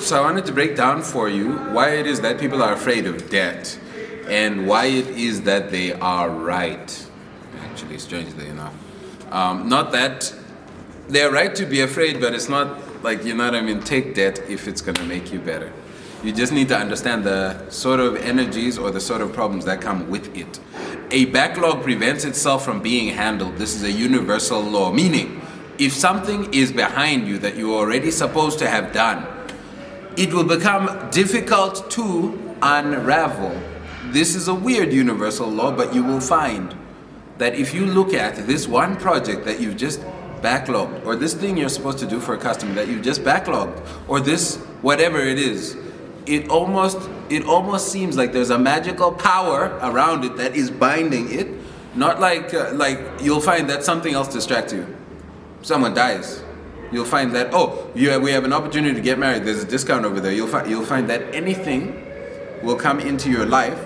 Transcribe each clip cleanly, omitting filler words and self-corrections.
So I wanted to break down for you why it is that people are afraid of debt and why it is that they are right. Actually, strangely enough. Not that they're right to be afraid, but it's not like, you know what I mean, take debt if it's going to make you better. You just need to understand the sort of energies or the sort of problems that come with it. A backlog prevents itself from being handled. This is a universal law, meaning if something is behind you that you are already supposed to have done, it will become difficult to unravel. This is a weird universal law, but you will find that if you look at this one project that you've just backlogged, or this thing you're supposed to do for a customer that you've just backlogged, or this whatever it is, it almost seems like there's a magical power around it that is binding it. Not like you'll find that something else distracts you. Someone dies. You'll find that we have an opportunity to get married. There's a discount over there. You'll find that anything will come into your life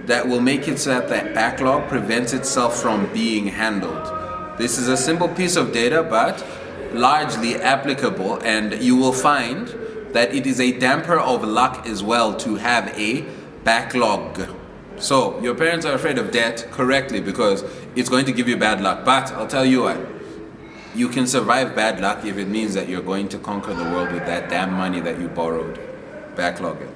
that will make it so that that backlog prevents itself from being handled. This is a simple piece of data, but largely applicable, and you will find that it is a damper of luck as well to have a backlog. So your parents are afraid of debt correctly because it's going to give you bad luck. But I'll tell you what, you can survive bad luck if it means that you're going to conquer the world with that damn money that you borrowed. Backlog it.